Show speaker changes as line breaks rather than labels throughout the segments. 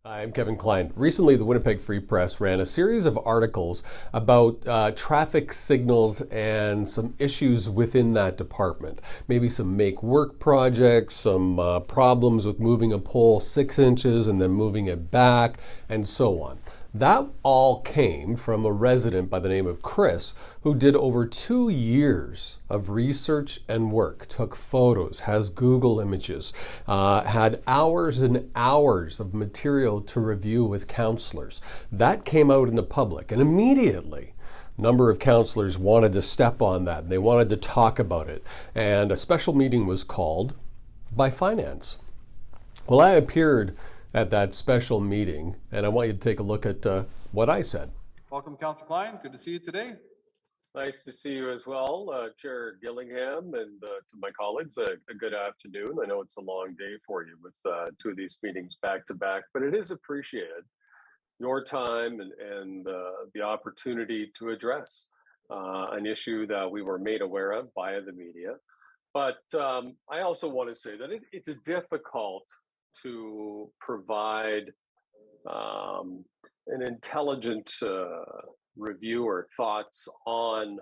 I'm Kevin Klein. Recently, the Winnipeg Free Press ran a series of articles about traffic signals and some issues within that department. Maybe some make work projects, some problems with moving a pole 6 inches and then moving it back, and so on. That all came from a resident by the name of Chris, who did over 2 years of research and work, took photos, has Google images, had hours and hours of material to review with counselors. That came out in the public, and immediately a number of counselors wanted to step on that, and they wanted to talk about it. And a special meeting was called by finance. Well, I appeared at that special meeting, and I want you to take a look at what I said.
Welcome, Councillor Klein. Good to see you today.
Nice to see you as well, Chair Gillingham, and to my colleagues, a good afternoon. I know it's a long day for you with two of these meetings back to back, but it is appreciated, your time and the opportunity to address an issue that we were made aware of via the media. But I also want to say that it's difficult to provide an intelligent review or thoughts on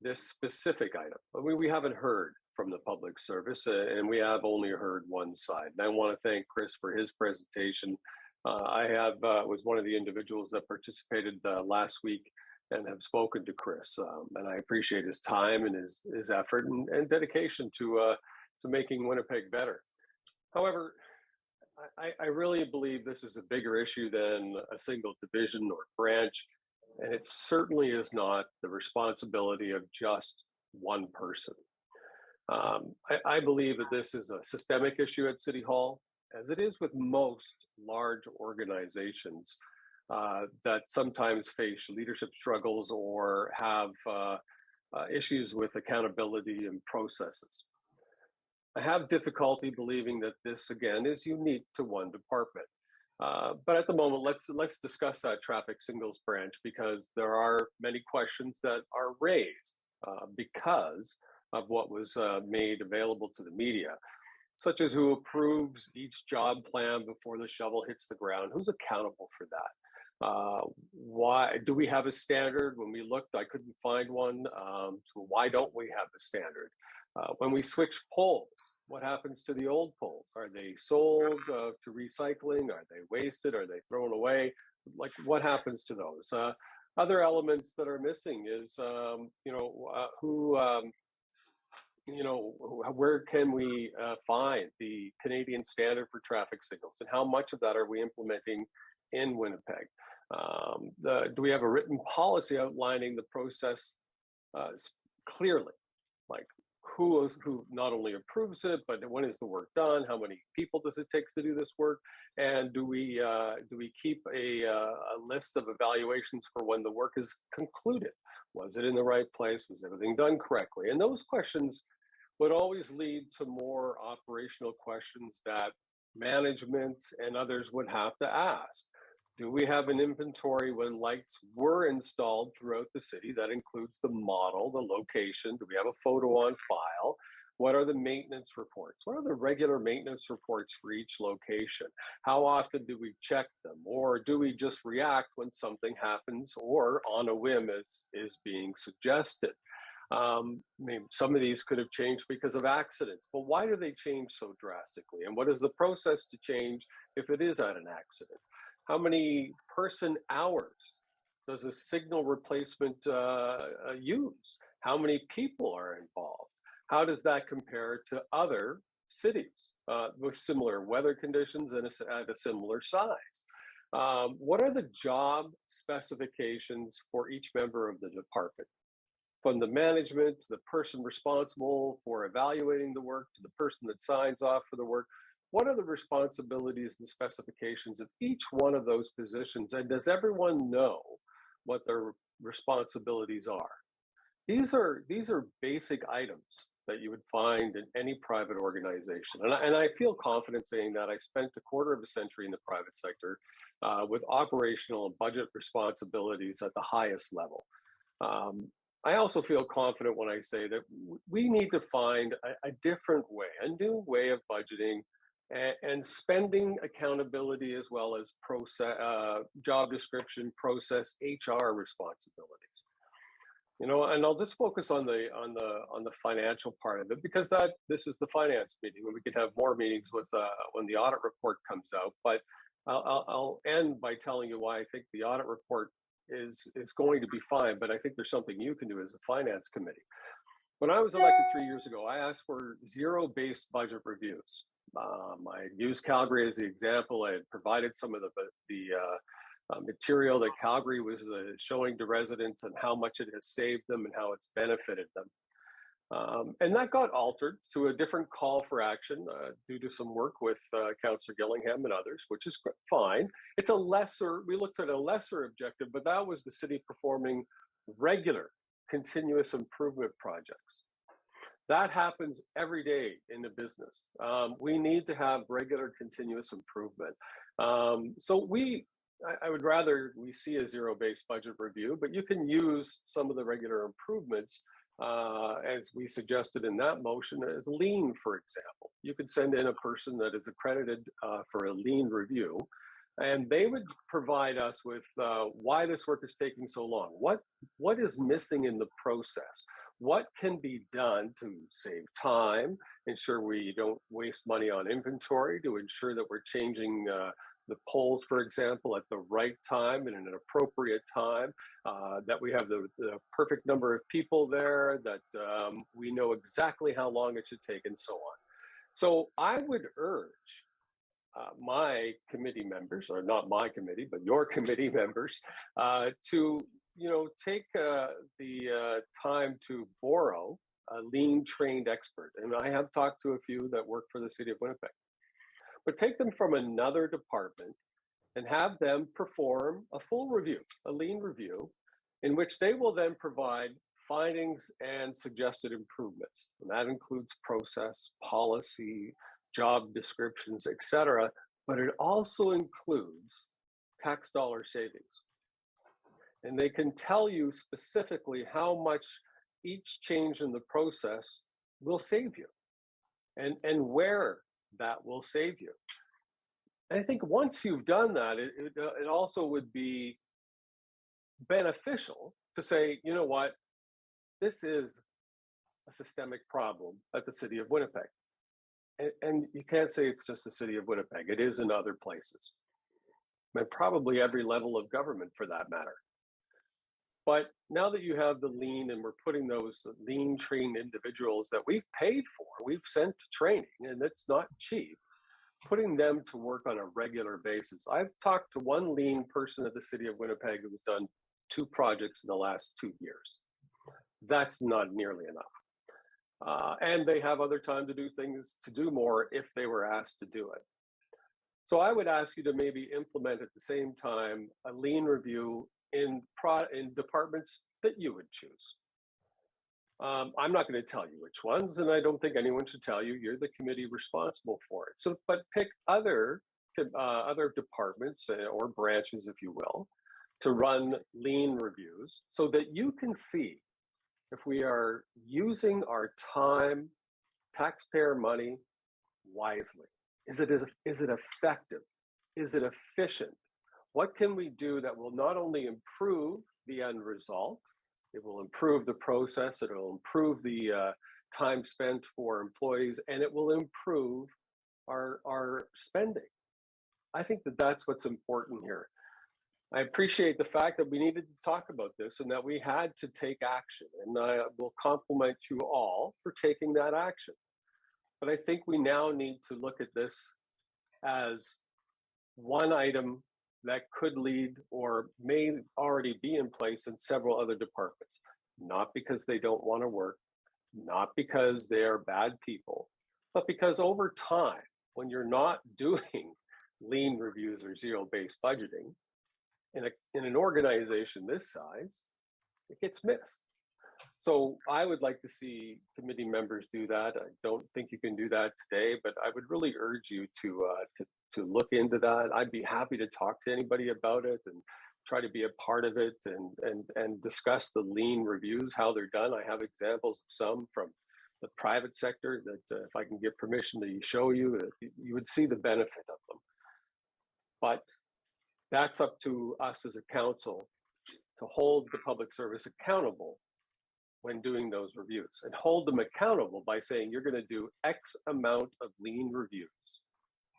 this specific item. I mean, we haven't heard from the public service, and we have only heard one side. And I want to thank Chris for his presentation. I was one of the individuals that participated last week and have spoken to Chris, and I appreciate his time and his effort and dedication to making Winnipeg better. However, I really believe this is a bigger issue than a single division or branch, and it certainly is not the responsibility of just one person. I believe that this is a systemic issue at City Hall, as it is with most large organizations that sometimes face leadership struggles or have issues with accountability and processes. I have difficulty believing that this, again, is unique to one department. But at the moment, let's discuss that traffic signals branch, because there are many questions that are raised because of what was made available to the media, such as who approves each job plan before the shovel hits the ground, who's accountable for that? Why do we have a standard? When we looked, I couldn't find one. So why don't we have a standard? When we switch poles, what happens to the old poles? Are they sold to recycling? Are they wasted? Are they thrown away? Like, what happens to those? Other elements that are missing is, where can we find the Canadian standard for traffic signals, and how much of that are we implementing in Winnipeg? Do we have a written policy outlining the process clearly? Like, who not only approves it, but when is the work done? How many people does it take to do this work? And do we keep a list of evaluations for when the work is concluded? Was it in the right place? Was everything done correctly? And those questions would always lead to more operational questions that management and others would have to ask. Do we have an inventory when lights were installed throughout the city that includes the model, the location? Do we have a photo on file? What are the maintenance reports? What are the regular maintenance reports for each location? How often do we check them? Or do we just react when something happens or on a whim as is being suggested? Maybe some of these could have changed because of accidents, but why do they change so drastically? And what is the process to change if it is at an accident? How many person hours does a signal replacement use? How many people are involved? How does that compare to other cities with similar weather conditions and at a similar size? What are the job specifications for each member of the department? From the management to the person responsible for evaluating the work to the person that signs off for the work. What are the responsibilities and specifications of each one of those positions? And does everyone know what their responsibilities are? These are basic items that you would find in any private organization. And I feel confident saying that. I spent a quarter of a century in the private sector with operational and budget responsibilities at the highest level. I also feel confident when I say that we need to find a different way, a new way of budgeting and spending accountability as well as process, job description, process, HR responsibilities. You know, and I'll just focus on the financial part of it, because this is the finance meeting, and we could have more meetings with when the audit report comes out. But I'll end by telling you why I think the audit report is going to be fine. But I think there's something you can do as a finance committee. When I was elected 3 years ago, I asked for zero-based budget reviews. I used Calgary as the example. I had provided some of the material that Calgary was showing to residents and how much it has saved them and how it's benefited them. And that got altered to a different call for action due to some work with Councillor Gillingham and others, which is fine. It's we looked at a lesser objective, but that was the city performing regular continuous improvement projects. That happens every day in the business. We need to have regular continuous improvement. I would rather we see a zero-based budget review, but you can use some of the regular improvements as we suggested in that motion as lean, for example. You could send in a person that is accredited for a lean review, and they would provide us with why this work is taking so long. What is missing in the process? What can be done to save time, ensure we don't waste money on inventory, to ensure that we're changing the polls, for example, at the right time and in an appropriate time, that we have the perfect number of people there, that we know exactly how long it should take, and so on. So I would urge my committee members, or not my committee, but your committee members, to take the time to borrow a lean trained expert. And I have talked to a few that work for the city of Winnipeg. But take them from another department and have them perform a full review, a lean review, in which they will then provide findings and suggested improvements. And that includes process, policy, job descriptions, etc. But it also includes tax dollar savings. And they can tell you specifically how much each change in the process will save you, and where that will save you. And I think once you've done that, it also would be beneficial to say, you know what, this is a systemic problem at the city of Winnipeg. And you can't say it's just the city of Winnipeg. It is in other places, and probably every level of government for that matter. But now that you have the lean, and we're putting those lean trained individuals that we've paid for, we've sent to training, and it's not cheap, putting them to work on a regular basis. I've talked to one lean person at the city of Winnipeg who's done 2 projects in the last 2 years. That's not nearly enough. And they have other time to do things, to do more if they were asked to do it. So I would ask you to maybe implement at the same time a lean review in departments that you would choose. I'm not going to tell you which ones, and I don't think anyone should tell you. You're the committee responsible for it. So, but pick other departments or branches, if you will, to run lean reviews so that you can see if we are using our time, taxpayer money wisely. Is it effective? Is it efficient? What can we do that will not only improve the end result, it will improve the process, it will improve the time spent for employees, and it will improve our spending. I think that that's what's important here. I appreciate the fact that we needed to talk about this and that we had to take action, and I will compliment you all for taking that action. But I think we now need to look at this as one item that could lead or may already be in place in several other departments, not because they don't want to work, not because they are bad people, but because over time, when you're not doing lean reviews or zero-based budgeting in an organization this size, it gets missed. So I would like to see committee members do that. I don't think you can do that today, but I would really urge you to look into that. I'd be happy to talk to anybody about it and try to be a part of it and discuss the lean reviews, how they're done. I have examples of some from the private sector that if I can get permission to show you, you would see the benefit of them. But that's up to us as a council to hold the public service accountable when doing those reviews, and hold them accountable by saying you're going to do X amount of lean reviews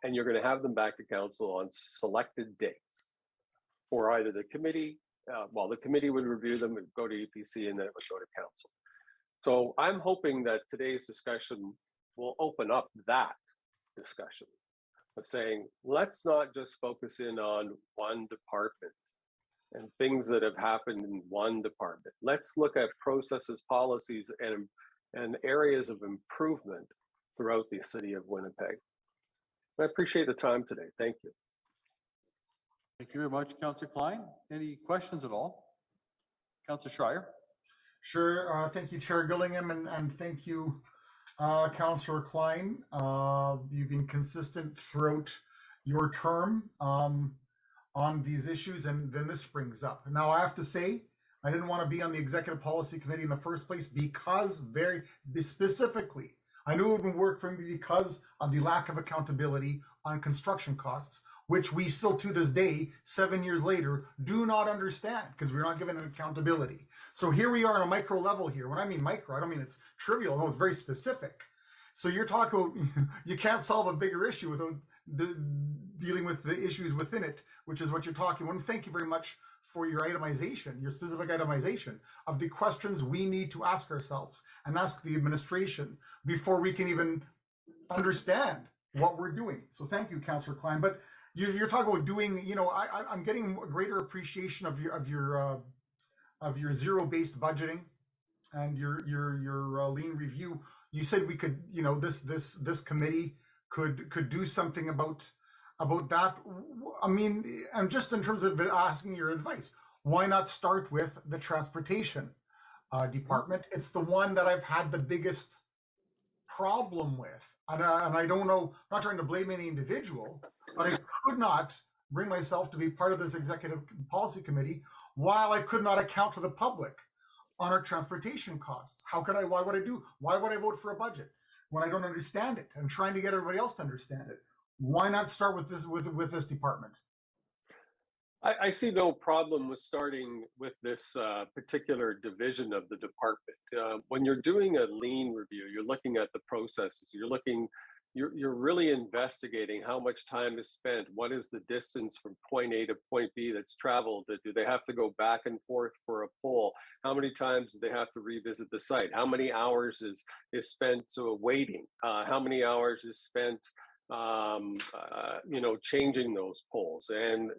and you're going to have them back to council on selected dates, or either the committee, the committee would review them and go to EPC, and then it would go to council. So I'm hoping that today's discussion will open up that discussion of saying, let's not just focus in on one department and things that have happened in one department. Let's look at processes, policies, and areas of improvement throughout the city of Winnipeg. I appreciate the time today. Thank you.
Thank you very much, Councillor Klein. Any questions at all? Councillor Schreier.
Sure. Thank you, Chair Gillingham, and thank you, Councillor Klein. You've been consistent throughout your term on these issues, and then this springs up. Now, I have to say, I didn't want to be on the Executive Policy Committee in the first place because very specifically, I knew it would work for me because of the lack of accountability on construction costs, which we still to this day, 7 years later, do not understand because we're not given an accountability. So here we are on a micro level here. When I mean micro, I don't mean it's trivial. No, it's very specific. So you're talking about you can't solve a bigger issue without dealing with the issues within it, which is what you're talking about. And thank you very much for your itemization, your specific itemization of the questions we need to ask ourselves and ask the administration before we can even understand what we're doing. So thank you, Councillor Klein. But you're talking about doing, I'm getting a greater appreciation of your zero-based budgeting and your lean review. You said we could, this committee could do something about that. I mean, and just in terms of asking your advice, why not start with the transportation department? It's the one that I've had the biggest problem with, and I don't know. I'm not trying to blame any individual, but I could not bring myself to be part of this executive policy committee while I could not account to the public on our transportation costs. How could I? Why would I vote for a budget when I don't understand it? I'm trying to get everybody else to understand it. Why not start with this department?
I see no problem with starting with this particular division of the department. When you're doing a lean review, you're looking at the processes. You're really investigating how much time is spent. What is the distance from point A to point B that's traveled? Do they have to go back and forth for a poll? How many times do they have to revisit the site? How many hours is spent waiting? How many hours is spent changing those polls, and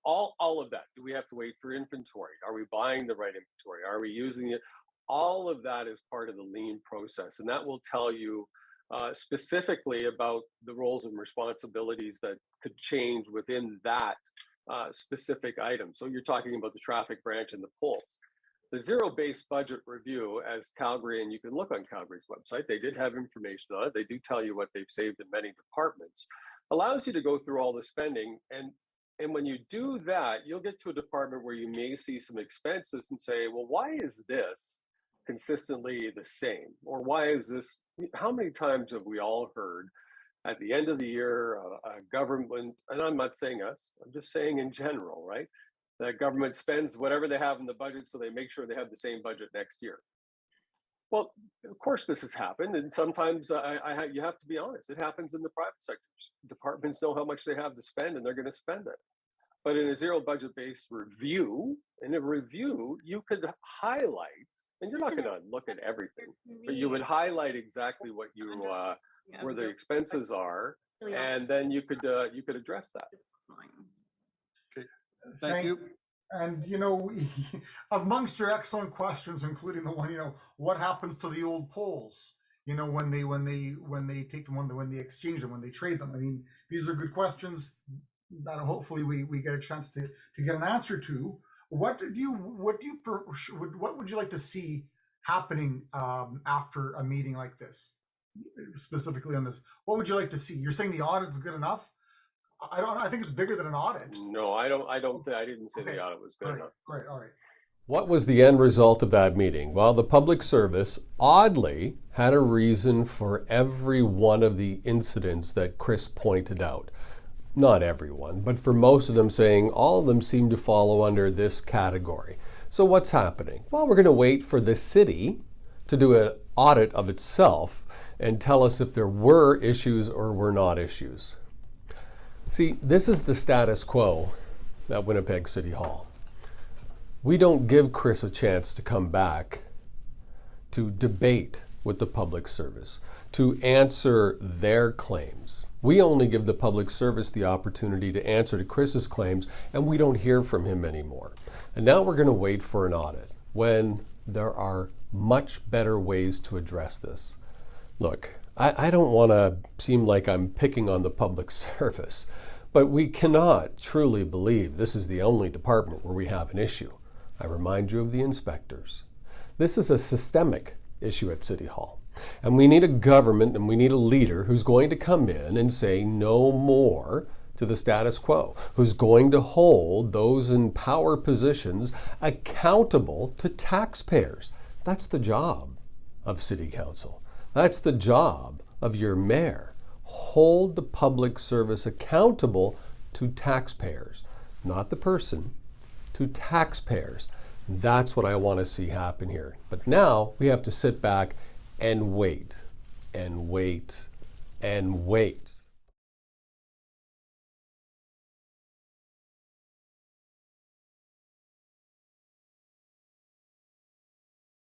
all of that. Do we have to wait for inventory? Are we buying the right inventory? Are we using it? All of that is part of the lean process, and that will tell you specifically about the roles and responsibilities that could change within that specific item. So you're talking about the traffic branch and the polls. The zero-based budget review, as Calgary, and you can look on Calgary's website, they did have information on it. They do tell you what they've saved in many departments, allows you to go through all the spending. And when you do that, you'll get to a department where you may see some expenses and say, well, why is this consistently the same? Or why is this, how many times have we all heard at the end of the year, a government, and I'm not saying us, I'm just saying in general, right? The government spends whatever they have in the budget, so they make sure they have the same budget next year. Well, of course this has happened, and sometimes you have to be honest. It happens in the private sector. Departments know how much they have to spend, and they're going to spend it. But in a zero budget-based review, you could highlight, and you're not going to look at everything, but you would highlight exactly what where the expenses are, and then you could address that.
Okay. Thank you.
And amongst your excellent questions, including the one, what happens to the old polls? When they take them, when they exchange them, when they trade them. I mean, these are good questions that hopefully we get a chance to get an answer to. What would you like to see happening after a meeting like this? Specifically on this, what would you like to see? You're saying the audit's good enough? I think it's bigger than an audit.
No, I didn't say the audit was good enough.
All right.
What was the end result of that meeting? Well, the public service oddly had a reason for every one of the incidents that Chris pointed out. Not everyone, but for most of them, saying all of them seem to follow under this category. So what's happening? Well, we're going to wait for the city to do an audit of itself and tell us if there were issues or were not issues. See, this is the status quo at Winnipeg City Hall. We don't give Chris a chance to come back to debate with the public service, to answer their claims. We only give the public service the opportunity to answer to Chris's claims, and we don't hear from him anymore. And now we're going to wait for an audit when there are much better ways to address this. Look, I don't want to seem like I'm picking on the public service, but we cannot truly believe this is the only department where we have an issue. I remind you of the inspectors. This is a systemic issue at City Hall. And we need a government and we need a leader who's going to come in and say no more to the status quo, who's going to hold those in power positions accountable to taxpayers. That's the job of City Council. That's the job of your mayor. Hold the public service accountable to taxpayers, not the person, to taxpayers. That's what I want to see happen here. But now we have to sit back and wait and wait and wait.